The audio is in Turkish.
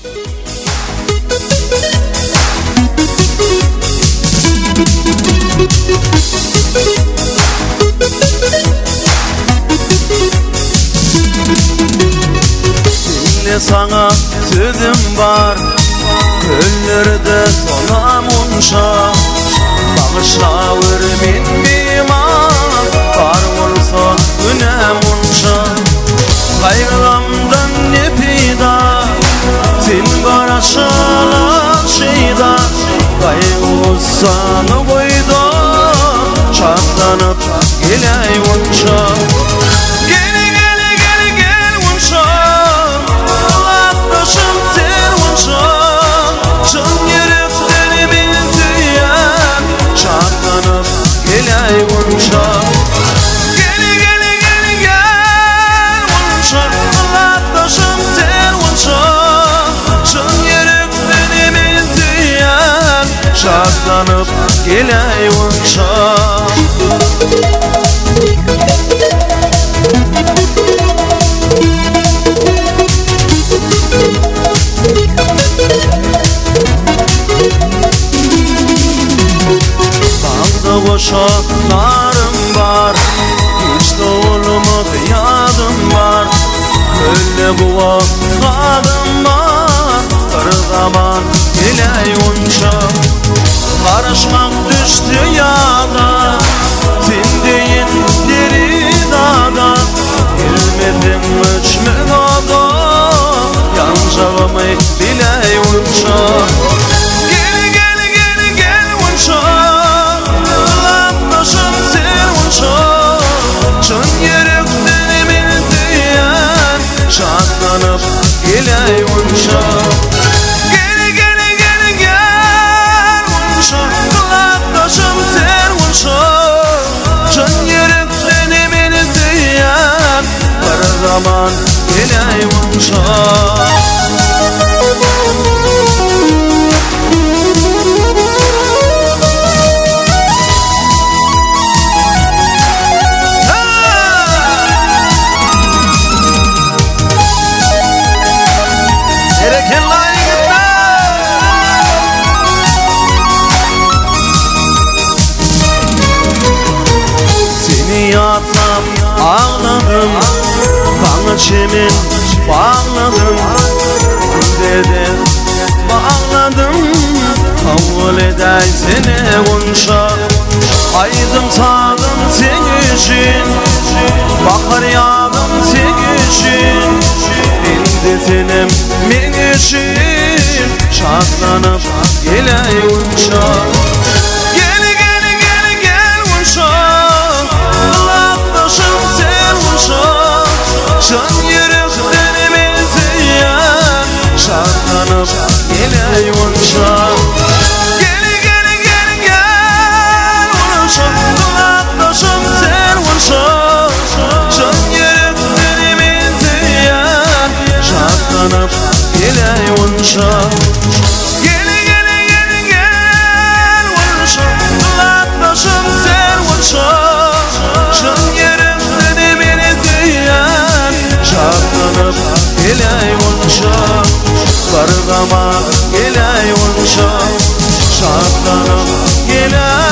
Seninle sana sözüm var, öllerde sana munşa. Bağışla min biman, var olsa güne munşa. Kaygılamdan ne peyda, sen baraşalan şeyda. Kaygı sana koydu, şartlanıp geley munşa. Şartlanıp geley unşa. Bağda boşaklarım var, hiç doğulmadı yadım var. Öyle bu vakladım var, bir zaman geley unşa. Karışmak düştü yada, zindeyin deri dada. Bilmedim uçmen oda, yancağımı biley unşa. Gel unşa, Allah'ım sen unşa. Çın yürekten emin diyen, şartlanıp geley unşa. Zaman geley unşa. Seni yatsam ağladım, bana çemin bağladım, dedim bağladım. Kavul eder seni unşa. Aydım sağdım sen için, bakar yağdım sen için. Bindi senim min için, şartlanıp geley unşa. Can yürekten emizleyen, şartlanıp geley unşa. Gel unşa, kulaktaşım sen unşa. Can yürekten emizleyen, şartlanıp geley unşa. Gel unşa, kulaktaşım sen unşa. Can yürekten emizleyen, şartlanıp geley unşa. Var zaman geley unşa. Şartlanıp geley